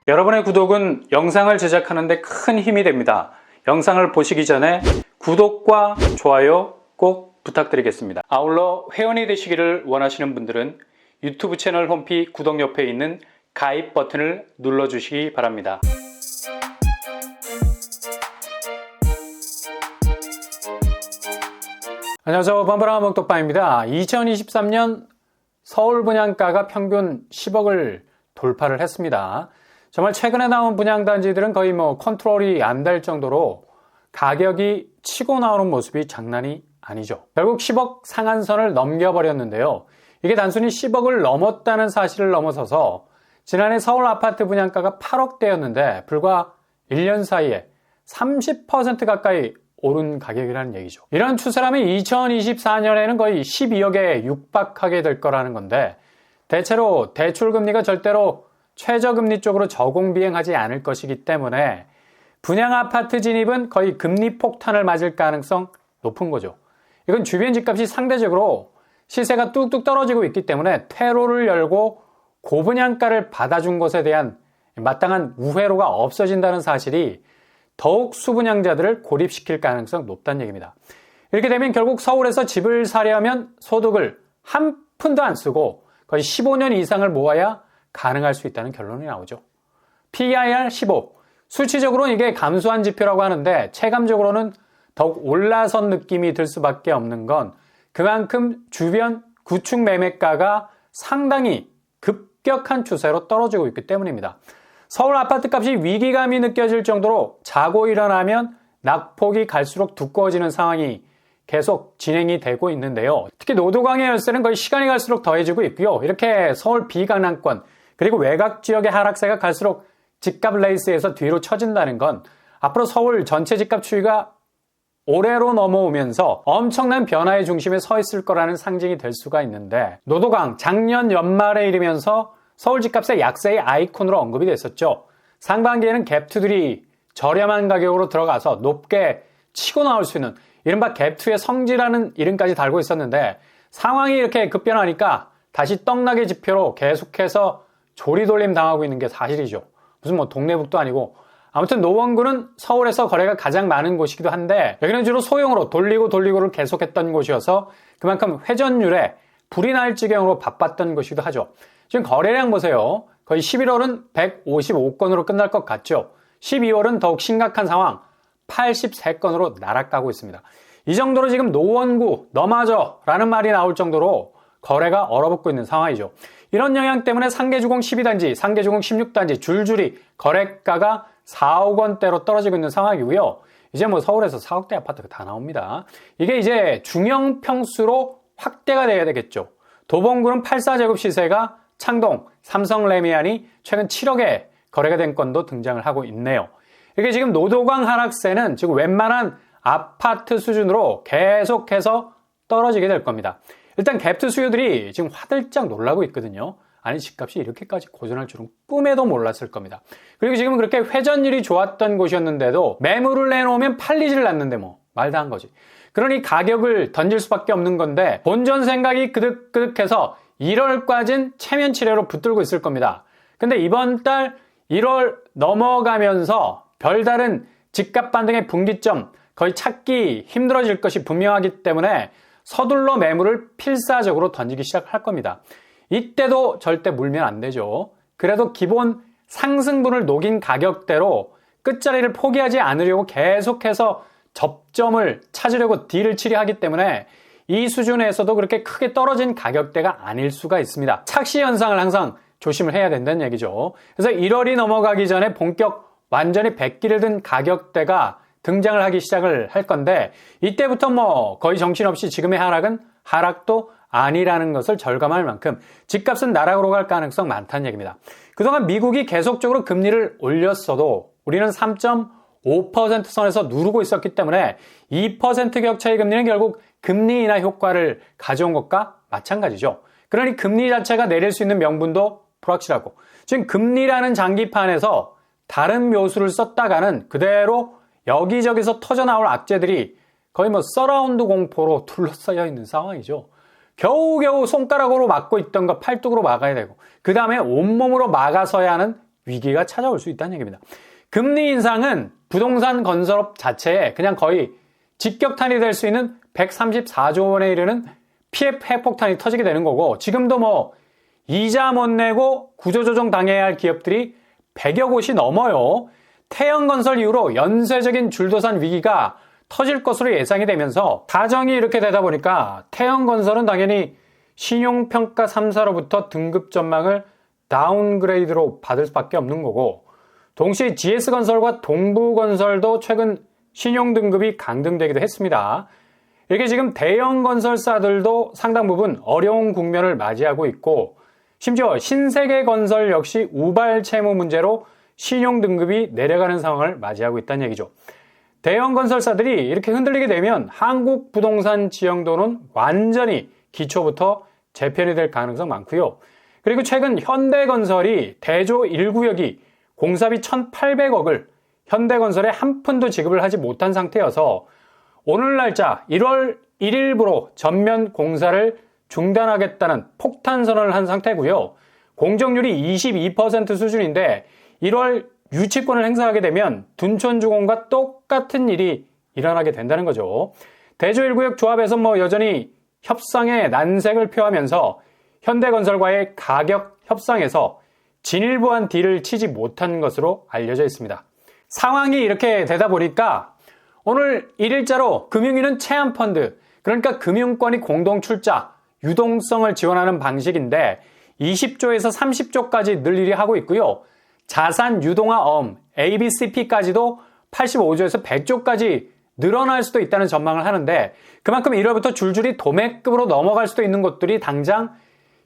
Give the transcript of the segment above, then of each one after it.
여러분의 구독은 영상을 제작하는 데 큰 힘이 됩니다. 영상을 보시기 전에 구독과 좋아요 꼭 부탁드리겠습니다. 아울러 회원이 되시기를 원하시는 분들은 유튜브 채널 홈피 구독 옆에 있는 가입 버튼을 눌러주시기 바랍니다. 안녕하세요. 범바람 먹독방입니다. 2023년 서울 분양가가 평균 10억을 돌파를 했습니다. 정말 최근에 나온 분양단지들은 거의 컨트롤이 안 될 정도로 가격이 치고 나오는 모습이 장난이 아니죠. 결국 10억 상한선을 넘겨버렸는데요. 이게 단순히 10억을 넘었다는 사실을 넘어서서 지난해 서울 아파트 분양가가 8억대였는데 불과 1년 사이에 30% 가까이 오른 가격이라는 얘기죠. 이런 추세라면 2024년에는 거의 12억에 육박하게 될 거라는 건데, 대체로 대출금리가 절대로 최저금리 쪽으로 저공비행하지 않을 것이기 때문에 분양 아파트 진입은 거의 금리 폭탄을 맞을 가능성 높은 거죠. 이건 주변 집값이 상대적으로 시세가 뚝뚝 떨어지고 있기 때문에 퇴로를 열고 고분양가를 받아준 것에 대한 마땅한 우회로가 없어진다는 사실이 더욱 수분양자들을 고립시킬 가능성 높다는 얘기입니다. 이렇게 되면 결국 서울에서 집을 사려면 소득을 한 푼도 안 쓰고 거의 15년 이상을 모아야 가능할 수 있다는 결론이 나오죠. PIR 15. 수치적으로는 이게 감소한 지표라고 하는데 체감적으로는 더욱 올라선 느낌이 들 수밖에 없는 건 그만큼 주변 구축 매매가가 상당히 급격한 추세로 떨어지고 있기 때문입니다. 서울 아파트 값이 위기감이 느껴질 정도로 자고 일어나면 낙폭이 갈수록 두꺼워지는 상황이 계속 진행이 되고 있는데요. 특히 노도강의 열세는 거의 시간이 갈수록 더해지고 있고요. 이렇게 서울 비강남권 그리고 외곽 지역의 하락세가 갈수록 집값 레이스에서 뒤로 처진다는 건 앞으로 서울 전체 집값 추이가 올해로 넘어오면서 엄청난 변화의 중심에 서 있을 거라는 상징이 될 수가 있는데, 노도강 작년 연말에 이르면서 서울 집값의 약세의 아이콘으로 언급이 됐었죠. 상반기에는 갭2들이 저렴한 가격으로 들어가서 높게 치고 나올 수 있는 이른바 갭2의 성지라는 이름까지 달고 있었는데, 상황이 이렇게 급변하니까 다시 떡락의 지표로 계속해서 조리돌림 당하고 있는 게 사실이죠. 무슨 동네북도 아니고. 아무튼 노원구는 서울에서 거래가 가장 많은 곳이기도 한데, 여기는 주로 소형으로 돌리고를 계속했던 곳이어서 그만큼 회전율에 불이 날 지경으로 바빴던 곳이기도 하죠. 지금 거래량 보세요. 거의 11월은 155건으로 끝날 것 같죠. 12월은 더욱 심각한 상황, 83건으로 날아가고 있습니다. 이 정도로 지금 노원구 너마저 라는 말이 나올 정도로 거래가 얼어붙고 있는 상황이죠. 이런 영향 때문에 상계주공 12단지, 상계주공 16단지 줄줄이 거래가가 4억 원대로 떨어지고 있는 상황이고요. 이제 서울에서 4억대 아파트가 다 나옵니다. 이게 이제 중형 평수로 확대가 돼야 되겠죠. 도봉구는 84제곱 시세가 창동, 삼성 레미안이 최근 7억에 거래가 된 건도 등장을 하고 있네요. 이게 지금 노도강 하락세는 지금 웬만한 아파트 수준으로 계속해서 떨어지게 될 겁니다. 일단 갭투 수요들이 지금 화들짝 놀라고 있거든요. 아니, 집값이 이렇게까지 고전할 줄은 꿈에도 몰랐을 겁니다. 그리고 지금 그렇게 회전율이 좋았던 곳이었는데도 매물을 내놓으면 팔리지를 않는데 말도 안 거지. 그러니 가격을 던질 수밖에 없는 건데, 본전 생각이 그득그득해서 1월까지는 체면치레로 붙들고 있을 겁니다. 근데 이번 달 1월 넘어가면서 별다른 집값 반등의 분기점 거의 찾기 힘들어질 것이 분명하기 때문에 서둘러 매물을 필사적으로 던지기 시작할 겁니다. 이때도 절대 물면 안 되죠. 그래도 기본 상승분을 녹인 가격대로 끝자리를 포기하지 않으려고 계속해서 접점을 찾으려고 딜을 치려 하기 때문에 이 수준에서도 그렇게 크게 떨어진 가격대가 아닐 수가 있습니다. 착시 현상을 항상 조심을 해야 된다는 얘기죠. 그래서 1월이 넘어가기 전에 본격 완전히 백기를 든 가격대가 등장을 하기 시작을 할 건데, 이때부터 거의 정신없이 지금의 하락은 하락도 아니라는 것을 절감할 만큼 집값은 나락으로 갈 가능성 많다는 얘기입니다. 그동안 미국이 계속적으로 금리를 올렸어도 우리는 3.5% 선에서 누르고 있었기 때문에 2% 격차의 금리는 결국 금리 인하 효과를 가져온 것과 마찬가지죠. 그러니 금리 자체가 내릴 수 있는 명분도 불확실하고, 지금 금리라는 장기판에서 다른 묘수를 썼다가는 그대로 여기저기서 터져나올 악재들이 거의 서라운드 공포로 둘러싸여 있는 상황이죠. 겨우겨우 손가락으로 막고 있던 거 팔뚝으로 막아야 되고, 그 다음에 온몸으로 막아서야 하는 위기가 찾아올 수 있다는 얘기입니다. 금리 인상은 부동산 건설업 자체에 그냥 거의 직격탄이 될 수 있는 134조 원에 이르는 피해 핵폭탄이 터지게 되는 거고, 지금도 뭐 이자 못 내고 구조조정 당해야 할 기업들이 100여 곳이 넘어요. 태형건설 이후로 연쇄적인 줄도산 위기가 터질 것으로 예상이 되면서 가정이 이렇게 되다 보니까 태형건설은 당연히 신용평가 3사로부터 등급 전망을 다운그레이드로 받을 수밖에 없는 거고, 동시에 GS건설과 동부건설도 최근 신용등급이 강등되기도 했습니다. 이렇게 지금 대형 건설사들도 상당 부분 어려운 국면을 맞이하고 있고, 심지어 신세계건설 역시 우발 채무 문제로 신용등급이 내려가는 상황을 맞이하고 있다는 얘기죠. 대형 건설사들이 이렇게 흔들리게 되면 한국 부동산 지형도는 완전히 기초부터 재편이 될 가능성 많고요. 그리고 최근 현대건설이 대조 1구역이 공사비 1,800억을 현대건설에 한 푼도 지급을 하지 못한 상태여서 오늘 날짜 1월 1일부로 전면 공사를 중단하겠다는 폭탄 선언을 한 상태고요. 공정률이 22% 수준인데 1월 유치권을 행사하게 되면 둔촌주공과 똑같은 일이 일어나게 된다는 거죠. 대조 1구역 조합에서 뭐 여전히 협상의 난색을 표하면서 현대건설과의 가격 협상에서 진일보한 딜을 치지 못한 것으로 알려져 있습니다. 상황이 이렇게 되다 보니까 오늘 1일자로 금융위는 체안펀드, 그러니까 금융권이 공동출자, 유동성을 지원하는 방식인데 20조에서 30조까지 늘 일이 하고 있고요. 자산 유동화엄, ABCP까지도 85조에서 100조까지 늘어날 수도 있다는 전망을 하는데, 그만큼 1월부터 줄줄이 도매급으로 넘어갈 수도 있는 것들이 당장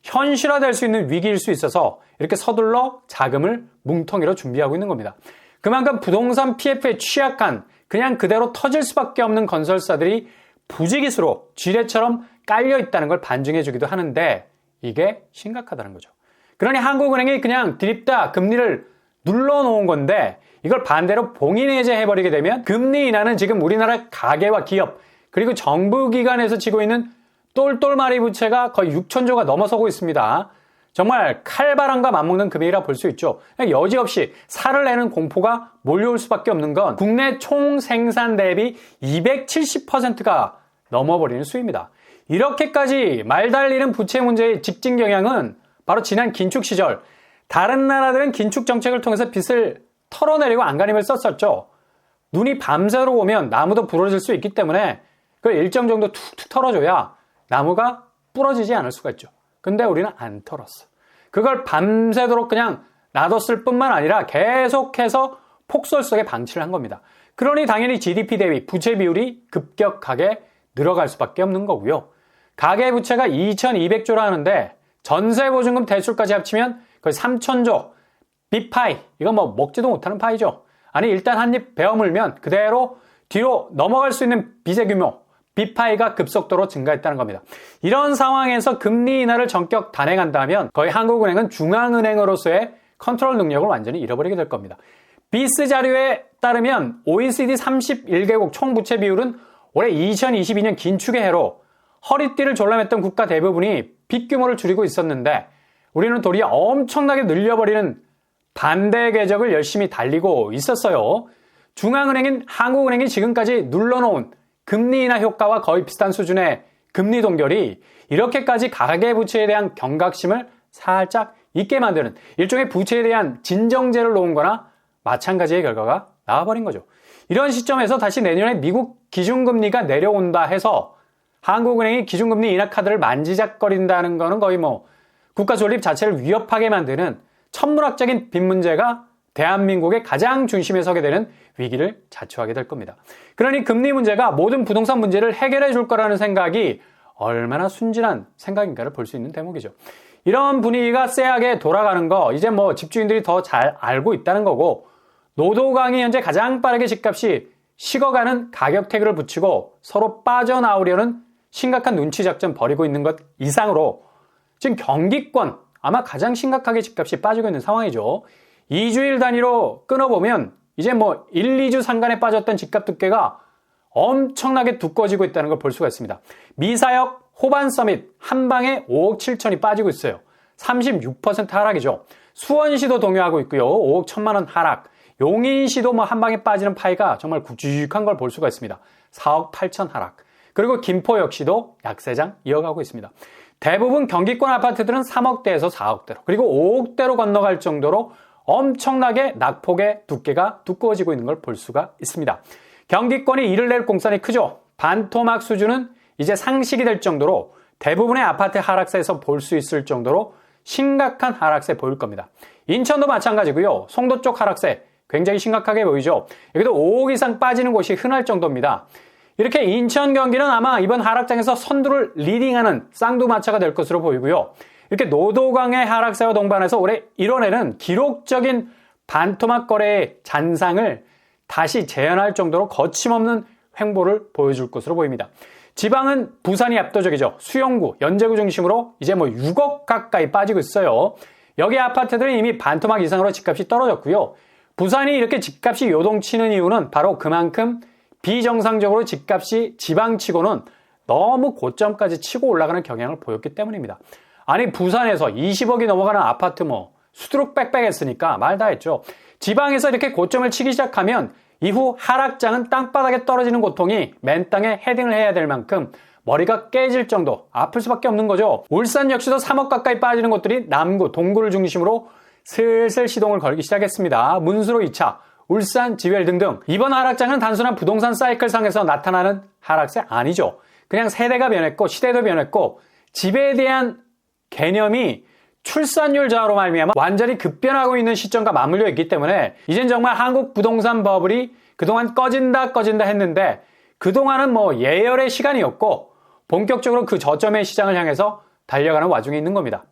현실화될 수 있는 위기일 수 있어서 이렇게 서둘러 자금을 뭉텅이로 준비하고 있는 겁니다. 그만큼 부동산 PF에 취약한, 그냥 그대로 터질 수밖에 없는 건설사들이 부지기수로 쥐레처럼 깔려 있다는 걸 반증해 주기도 하는데, 이게 심각하다는 거죠. 그러니 한국은행이 그냥 드립다 금리를 눌러놓은 건데, 이걸 반대로 봉인해제해버리게 되면 금리 인하는 지금 우리나라 가계와 기업, 그리고 정부기관에서 지고 있는 똘똘마리 부채가 거의 6천조가 넘어서고 있습니다. 정말 칼바람과 맞먹는 금액이라 볼 수 있죠. 여지없이 살을 내는 공포가 몰려올 수밖에 없는 건 국내 총생산 대비 270%가 넘어버리는 수입니다. 이렇게까지 말달리는 부채 문제의 직진 경향은 바로 지난 긴축 시절 다른 나라들은 긴축 정책을 통해서 빚을 털어내리고 안간힘을 썼었죠. 눈이 밤새도록 오면 나무도 부러질 수 있기 때문에 그걸 일정 정도 툭툭 털어줘야 나무가 부러지지 않을 수가 있죠. 근데 우리는 안 털었어. 그걸 밤새도록 그냥 놔뒀을 뿐만 아니라 계속해서 폭설 속에 방치를 한 겁니다. 그러니 당연히 GDP 대비 부채 비율이 급격하게 늘어갈 수밖에 없는 거고요. 가계부채가 2200조라 하는데 전세보증금 대출까지 합치면 거의 3000조. 빚파이, 이건 뭐 먹지도 못하는 파이죠. 아니 일단 한 입 베어물면 그대로 뒤로 넘어갈 수 있는 빚의 규모, 빚파이가 급속도로 증가했다는 겁니다. 이런 상황에서 금리 인하를 전격 단행한다면 거의 한국은행은 중앙은행으로서의 컨트롤 능력을 완전히 잃어버리게 될 겁니다. 비스 자료에 따르면 OECD 31개국 총부채 비율은 올해 2022년 긴축의 해로 허리띠를 졸라맸던 국가 대부분이 빚 규모를 줄이고 있었는데, 우리는 도리어 엄청나게 늘려버리는 반대 궤적을 열심히 달리고 있었어요. 중앙은행인 한국은행이 지금까지 눌러놓은 금리 인하 효과와 거의 비슷한 수준의 금리 동결이 이렇게까지 가계부채에 대한 경각심을 살짝 잊게 만드는 일종의 부채에 대한 진정제를 놓은 거나 마찬가지의 결과가 나와버린 거죠. 이런 시점에서 다시 내년에 미국 기준금리가 내려온다 해서 한국은행이 기준금리 인하 카드를 만지작거린다는 거는 거의 뭐 국가 존립 자체를 위협하게 만드는 천문학적인 빚 문제가 대한민국의 가장 중심에 서게 되는 위기를 자초하게 될 겁니다. 그러니 금리 문제가 모든 부동산 문제를 해결해 줄 거라는 생각이 얼마나 순진한 생각인가를 볼 수 있는 대목이죠. 이런 분위기가 쎄하게 돌아가는 거 이제 뭐 집주인들이 더 잘 알고 있다는 거고, 노도강이 현재 가장 빠르게 집값이 식어가는 가격 태그를 붙이고 서로 빠져나오려는 심각한 눈치 작전 벌이고 있는 것 이상으로 지금 경기권 아마 가장 심각하게 집값이 빠지고 있는 상황이죠. 2주일 단위로 끊어보면 이제 뭐 1, 2주 상간에 빠졌던 집값 두께가 엄청나게 두꺼워지고 있다는 걸 볼 수가 있습니다. 미사역 호반 서밋 한 방에 5억 7천이 빠지고 있어요. 36% 하락이죠. 수원시도 동요하고 있고요. 5억 1천만 원 하락. 용인시도 뭐 한 방에 빠지는 파이가 정말 굵직한 걸 볼 수가 있습니다. 4억 8천 하락. 그리고 김포 역시도 약세장 이어가고 있습니다. 대부분 경기권 아파트들은 3억대에서 4억대로 그리고 5억대로 건너갈 정도로 엄청나게 낙폭의 두께가 두꺼워지고 있는 걸 볼 수가 있습니다. 경기권이 이를 낼 공산이 크죠. 반토막 수준은 이제 상식이 될 정도로 대부분의 아파트 하락세에서 볼 수 있을 정도로 심각한 하락세 보일 겁니다. 인천도 마찬가지고요. 송도 쪽 하락세 굉장히 심각하게 보이죠. 여기도 5억 이상 빠지는 곳이 흔할 정도입니다. 이렇게 인천 경기는 아마 이번 하락장에서 선두를 리딩하는 쌍두마차가 될 것으로 보이고요. 이렇게 노도강의 하락세와 동반해서 올해 1월에는 기록적인 반토막 거래의 잔상을 다시 재현할 정도로 거침없는 횡보를 보여줄 것으로 보입니다. 지방은 부산이 압도적이죠. 수영구, 연제구 중심으로 이제 뭐 6억 가까이 빠지고 있어요. 여기 아파트들은 이미 반토막 이상으로 집값이 떨어졌고요. 부산이 이렇게 집값이 요동치는 이유는 바로 그만큼 비정상적으로 집값이 지방치고는 너무 고점까지 치고 올라가는 경향을 보였기 때문입니다. 아니 부산에서 20억이 넘어가는 아파트 뭐 수두룩 빽빽했으니까 말 다 했죠. 지방에서 이렇게 고점을 치기 시작하면 이후 하락장은 땅바닥에 떨어지는 고통이 맨 땅에 헤딩을 해야 될 만큼 머리가 깨질 정도 아플 수밖에 없는 거죠. 울산 역시도 3억 가까이 빠지는 곳들이 남구, 동구를 중심으로 슬슬 시동을 걸기 시작했습니다. 문수로 2차, 울산, 지웰 등등. 이번 하락장은 단순한 부동산 사이클상에서 나타나는 하락세 아니죠. 그냥 세대가 변했고 시대도 변했고 집에 대한 개념이 출산율 저하로 말미암아 완전히 급변하고 있는 시점과 맞물려 있기 때문에 이젠 정말 한국 부동산 버블이 그동안 꺼진다 했는데 그동안은 뭐 예열의 시간이었고 본격적으로 그 저점의 시장을 향해서 달려가는 와중에 있는 겁니다.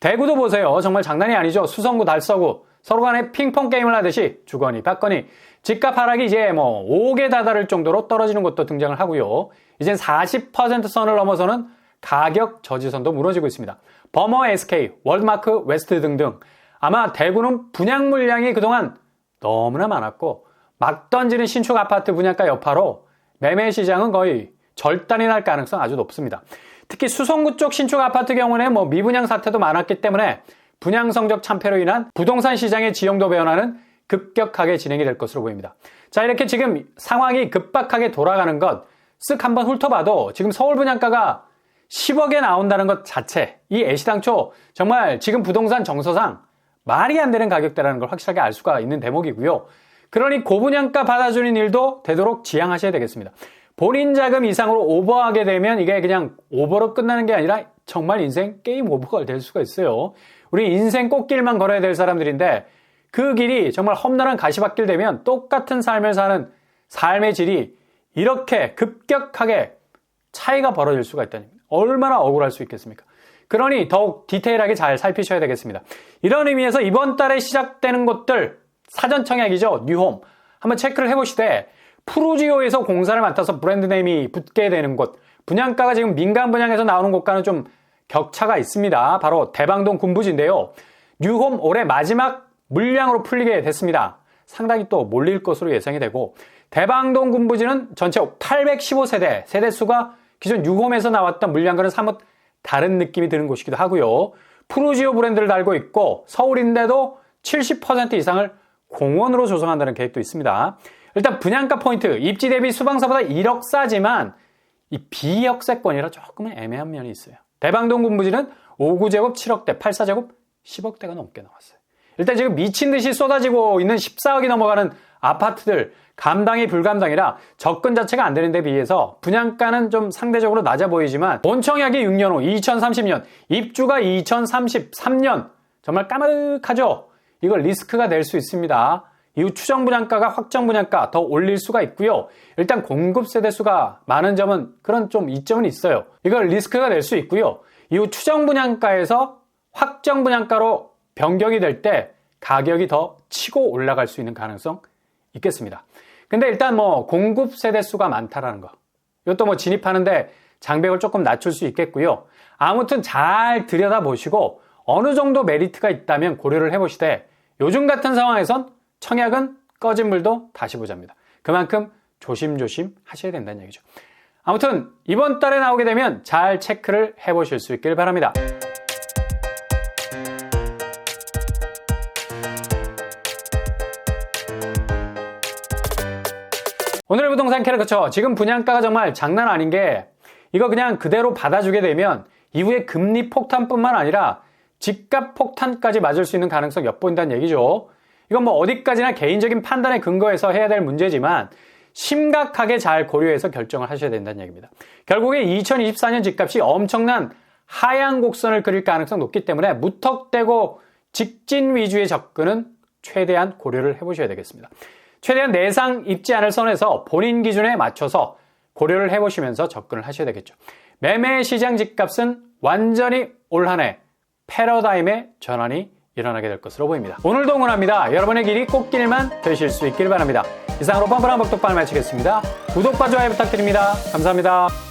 대구도 보세요. 정말 장난이 아니죠. 수성구, 달서구 서로 간에 핑퐁 게임을 하듯이 주거니 받거니 집값 하락이 이제 뭐 5억에 다다를 정도로 떨어지는 곳도 등장을 하고요. 이젠 40% 선을 넘어서는 가격 저지선도 무너지고 있습니다. 버머 SK, 월드마크 웨스트 등등. 아마 대구는 분양 물량이 그동안 너무나 많았고 막 던지는 신축 아파트 분양가 여파로 매매 시장은 거의 절단이 날 가능성 아주 높습니다. 특히 수성구 쪽 신축 아파트 경우는 뭐 미분양 사태도 많았기 때문에 분양 성적 참패로 인한 부동산 시장의 지형도 변화는 급격하게 진행이 될 것으로 보입니다. 자, 이렇게 지금 상황이 급박하게 돌아가는 것 쓱 한번 훑어봐도 지금 서울 분양가가 10억에 나온다는 것 자체, 이 애시당초 정말 지금 부동산 정서상 말이 안 되는 가격대라는 걸 확실하게 알 수가 있는 대목이고요. 그러니 고분양가 받아주는 일도 되도록 지양하셔야 되겠습니다. 본인 자금 이상으로 오버하게 되면 이게 그냥 오버로 끝나는 게 아니라 정말 인생 게임 오버가 될 수가 있어요. 우리 인생 꽃길만 걸어야 될 사람들인데 그 길이 정말 험난한 가시밭길 되면 똑같은 삶을 사는 삶의 질이 이렇게 급격하게 차이가 벌어질 수가 있다니 얼마나 억울할 수 있겠습니까? 그러니 더욱 디테일하게 잘 살피셔야 되겠습니다. 이런 의미에서 이번 달에 시작되는 곳들 사전 청약이죠. 뉴홈 한번 체크를 해보시되 푸르지오에서 공사를 맡아서 브랜드 네임이 붙게 되는 곳, 분양가가 지금 민간 분양에서 나오는 곳과는 좀 격차가 있습니다. 바로 대방동 군부지인데요. 뉴홈 올해 마지막 물량으로 풀리게 됐습니다. 상당히 또 몰릴 것으로 예상이 되고 대방동 군부지는 전체 815세대, 세대수가 기존 뉴홈에서 나왔던 물량과는 사뭇 다른 느낌이 드는 곳이기도 하고요. 푸르지오 브랜드를 달고 있고 서울인데도 70% 이상을 공원으로 조성한다는 계획도 있습니다. 일단 분양가 포인트, 입지 대비 수방사보다 1억 싸지만 이 비역세권이라 조금은 애매한 면이 있어요. 대방동 군부지는 5구제곱 7억대, 8사제곱 10억대가 넘게 나왔어요. 일단 지금 미친 듯이 쏟아지고 있는 14억이 넘어가는 아파트들 감당이 불감당이라 접근 자체가 안 되는 데 비해서 분양가는 좀 상대적으로 낮아 보이지만 본청약이 6년 후 2030년, 입주가 2033년 정말 까마득하죠. 이걸 리스크가 될 수 있습니다. 이후 추정 분양가가 확정 분양가 더 올릴 수가 있고요. 일단 공급 세대 수가 많은 점은 그런 좀 이점은 있어요. 이걸 리스크가 될 수 있고요. 이후 추정 분양가에서 확정 분양가로 변경이 될 때 가격이 더 치고 올라갈 수 있는 가능성 있겠습니다. 근데 일단 뭐 공급 세대 수가 많다라는 거. 이것도 뭐 진입하는데 장벽을 조금 낮출 수 있겠고요. 아무튼 잘 들여다보시고 어느 정도 메리트가 있다면 고려를 해보시되 요즘 같은 상황에선 청약은 꺼진 물도 다시 보자입니다. 그만큼 조심조심 하셔야 된다는 얘기죠. 아무튼 이번 달에 나오게 되면 잘 체크를 해보실 수 있길 바랍니다. 오늘의 부동산 캐릭터, 지금 분양가가 정말 장난 아닌 게 이거 그냥 그대로 받아주게 되면 이후에 금리 폭탄뿐만 아니라 집값 폭탄까지 맞을 수 있는 가능성이 엿보인다는 얘기죠. 이건 뭐 어디까지나 개인적인 판단에 근거해서 해야 될 문제지만 심각하게 잘 고려해서 결정을 하셔야 된다는 얘기입니다. 결국에 2024년 집값이 엄청난 하향 곡선을 그릴 가능성이 높기 때문에 무턱대고 직진 위주의 접근은 최대한 고려를 해보셔야 되겠습니다. 최대한 내상 입지 않을 선에서 본인 기준에 맞춰서 고려를 해보시면서 접근을 하셔야 되겠죠. 매매 시장 집값은 완전히 올 한 해 패러다임의 전환이 일어나게 될 것으로 보입니다. 오늘도 응원합니다. 여러분의 길이 꽃길만 되실 수 있길 바랍니다. 이상으로 뻔뻔한 복덕방을 마치겠습니다. 구독과 좋아요 부탁드립니다. 감사합니다.